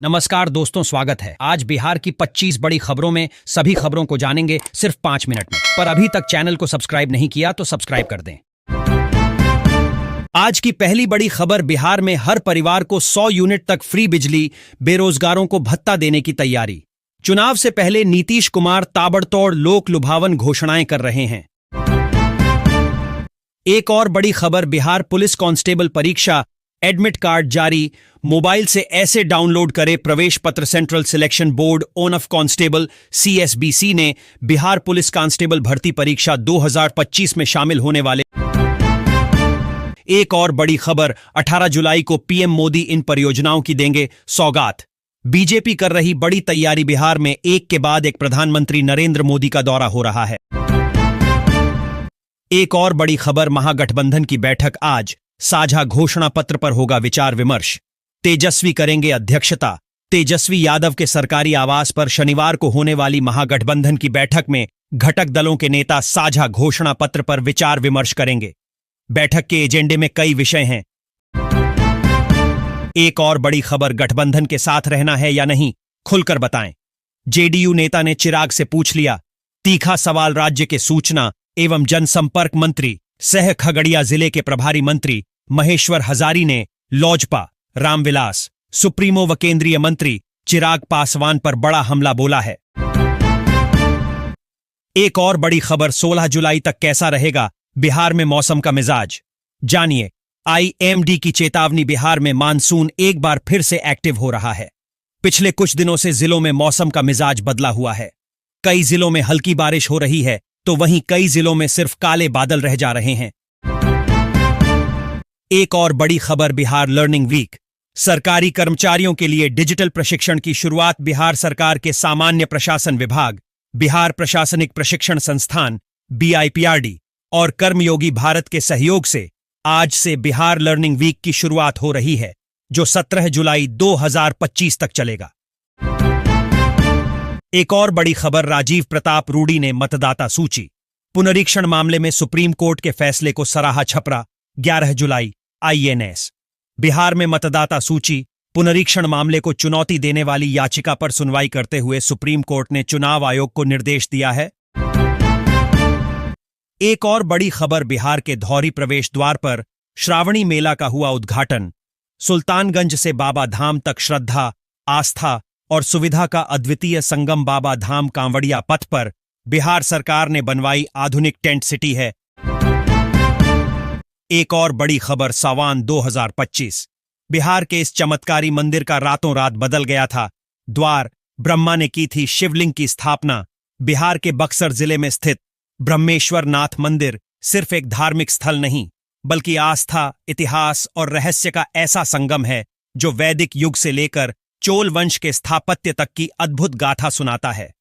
नमस्कार दोस्तों, स्वागत है। आज बिहार की 25 बड़ी खबरों में सभी खबरों को जानेंगे सिर्फ 5 मिनट में। पर अभी तक चैनल को सब्सक्राइब नहीं किया तो सब्सक्राइब कर दें। आज की पहली बड़ी खबर, बिहार में हर परिवार को 100 यूनिट तक फ्री बिजली, बेरोजगारों को भत्ता देने की तैयारी। चुनाव से पहले नीतीश कुमार ताबड़तोड़ लोक लुभावन घोषणाएं कर रहे हैं। एक और बड़ी खबर, बिहार पुलिस कांस्टेबल परीक्षा एडमिट कार्ड जारी। मोबाइल से ऐसे डाउनलोड करे प्रवेश पत्र। Central selection board of constable CSBC ने बिहार पुलिस कांस्टेबल भर्ती परीक्षा 2025 में शामिल होने वाले। एक और बड़ी खबर, 18 जुलाई को PM मोदी इन परियोजनाओं की देंगे सौगात। बीजेपी कर रही बड़ी तैयारी, बिहार में एक के बाद एक प्रधानमंत्री नरेंद्र मोदी का दौरा हो रहा है। एक और बड़ी खबर, महागठबंधन की बैठक आज। साझा घोषणा पत्र पर होगा विचार विमर्श। तेजस्वी करेंगे अध्यक्षता। तेजस्वी यादव के सरकारी आवास पर शनिवार को होने वाली महागठबंधन की बैठक में घटक दलों के नेता साझा घोषणा पत्र पर विचार विमर्श करेंगे। बैठक के एजेंडे में कई विषय हैं। एक और बड़ी खबर, गठबंधन के साथ रहना है या नहीं, खुलकर बताएं। JDU नेता ने चिराग से पूछ लिया तीखा सवाल। राज्य के सूचना एवं जनसंपर्क मंत्री सह खगड़िया जिले के प्रभारी मंत्री महेश्वर हजारी ने लोजपा, रामविलास, सुप्रीमो व केंद्रीय मंत्री चिराग पासवान पर बड़ा हमला बोला है। एक और बड़ी खबर, 16 जुलाई तक कैसा रहेगा बिहार में मौसम का मिजाज, जानिए। IMD की चेतावनी, बिहार में मानसून एक बार फिर से एक्टिव हो रहा है। पिछले कुछ दिनों से जिलों में मौसम का मिजाज बदला हुआ है। कई जिलों में हल्की बारिश हो रही है तो वहीं कई जिलों में सिर्फ काले बादल रह जा रहे हैं। एक और बड़ी खबर, बिहार लर्निंग वीक। सरकारी कर्मचारियों के लिए डिजिटल प्रशिक्षण की शुरुआत। बिहार सरकार के सामान्य प्रशासन विभाग, बिहार प्रशासनिक प्रशिक्षण संस्थान BIPRD और कर्मयोगी भारत के सहयोग से आज से बिहार लर्निंग वीक की शुरुआत हो रही है, जो 17 जुलाई 2025 तक चलेगा। एक और बड़ी खबर, राजीव प्रताप रूडी ने मतदाता सूची पुनरीक्षण मामले में सुप्रीम कोर्ट के फैसले को सराहा। छपरा 11 जुलाई INS। बिहार में मतदाता सूची पुनरीक्षण मामले को चुनौती देने वाली याचिका पर सुनवाई करते हुए सुप्रीम कोर्ट ने चुनाव आयोग को निर्देश दिया है। एक और बड़ी खबर, बिहार के धौरी प्रवेश द्वार पर श्रावणी मेला का हुआ उद्घाटन। सुल्तानगंज से बाबा धाम तक श्रद्धा, आस्था और सुविधा का अद्वितीय संगम बाबा धाम कांवड़िया पथ पर बिहार सरकार ने बनवाई आधुनिक टेंट सिटी है। एक और बड़ी खबर, सावन 2025। बिहार के इस चमत्कारी मंदिर का रातों रात बदल गया था द्वार। ब्रह्मा ने की थी शिवलिंग की स्थापना। बिहार के बक्सर जिले में स्थित ब्रह्मेश्वर नाथ मंदिर सिर्फ एक धार्मिक स्थल नहीं, बल्कि आस्था, इतिहास और रहस्य का ऐसा संगम है जो वैदिक युग से लेकर चोल वंश के स्थापत्य तक की अद्भुत गाथा सुनाता है।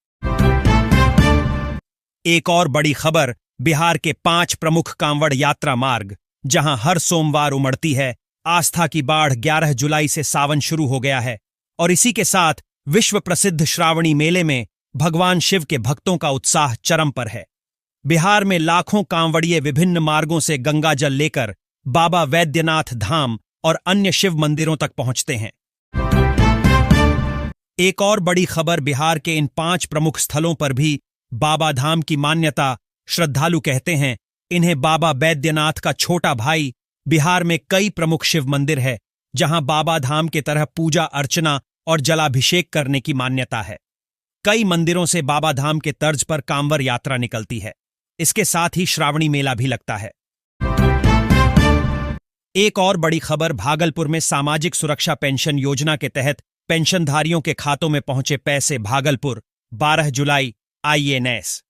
एक और बड़ी खबर, बिहार के 5 प्रमुख कांवड़ यात्रा मार्ग, जहां हर सोमवार उमड़ती है आस्था की बाढ़। 11 जुलाई से सावन शुरू हो गया है और इसी के साथ विश्व प्रसिद्ध श्रावणी मेले में भगवान शिव के भक्तों का उत्साह चरम पर है। बिहार में लाखों कांवड़िए विभिन्न मार्गों से गंगा जल लेकर बाबा वैद्यनाथ धाम और अन्य शिव मंदिरों तक पहुंचते हैं। एक और बड़ी खबर, बिहार के इन 5 प्रमुख स्थलों पर भी बाबा धाम की मान्यता। श्रद्धालु कहते हैं इन्हें बाबा बैद्यनाथ का छोटा भाई। बिहार में कई प्रमुख शिव मंदिर है जहां बाबा धाम के तरह पूजा अर्चना और जलाभिषेक करने की मान्यता है। कई मंदिरों से बाबा धाम के तर्ज पर कांवर यात्रा निकलती है। इसके साथ ही श्रावणी मेला भी लगता है। एक और बड़ी खबर, भागलपुर में सामाजिक सुरक्षा पेंशन योजना के तहत पेंशनधारियों के खातों में पहुंचे पैसे। भागलपुर 12 जुलाई INS।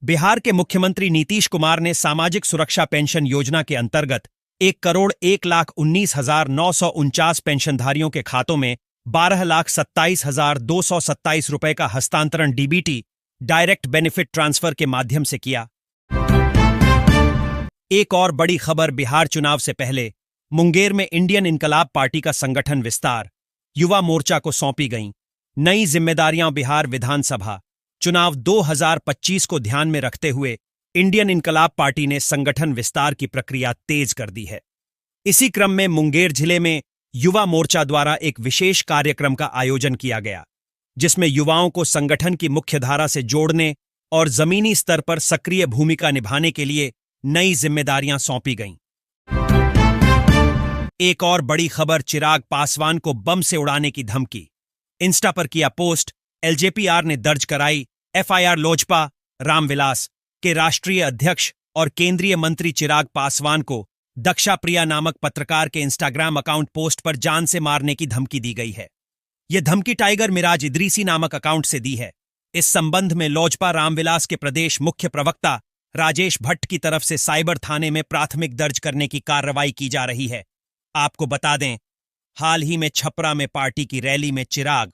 बिहार के मुख्यमंत्री नीतीश कुमार ने सामाजिक सुरक्षा पेंशन योजना के अंतर्गत 1,01,19,949 पेंशनधारियों के खातों में 12,27,227 रुपए का हस्तांतरण DBT डायरेक्ट बेनिफिट ट्रांसफर के माध्यम से किया। एक और बड़ी खबर, बिहार चुनाव से पहले मुंगेर में इंडियन इनकलाब पार्टी का संगठन विस्तार। युवा मोर्चा को सौंपी गईं नई जिम्मेदारियां। बिहार विधानसभा चुनाव 2025 को ध्यान में रखते हुए इंडियन इनकलाब पार्टी ने संगठन विस्तार की प्रक्रिया तेज कर दी है। इसी क्रम में मुंगेर जिले में युवा मोर्चा द्वारा एक विशेष कार्यक्रम का आयोजन किया गया, जिसमें युवाओं को संगठन की मुख्यधारा से जोड़ने और जमीनी स्तर पर सक्रिय भूमिका निभाने के लिए नई जिम्मेदारियां सौंपी गईं। एक और बड़ी खबर, चिराग पासवान को बम से उड़ाने की धमकी। इंस्टा पर किया पोस्ट, एलजेपीआर ने दर्ज कराई एफआईआर लोजपा रामविलास के राष्ट्रीय अध्यक्ष और केंद्रीय मंत्री चिराग पासवान को दक्षा प्रिया नामक पत्रकार के इंस्टाग्राम अकाउंट पोस्ट पर जान से मारने की धमकी दी गई है। यह धमकी टाइगर मिराज इदरीसी नामक अकाउंट से दी है। इस संबंध में लोजपा रामविलास के प्रदेश मुख्य प्रवक्ता राजेश भट्ट की तरफ से साइबर थाने में प्राथमिक दर्ज करने की कार्रवाई की जा रही है। आपको बता दें, हाल ही में छपरा में पार्टी की रैली में चिराग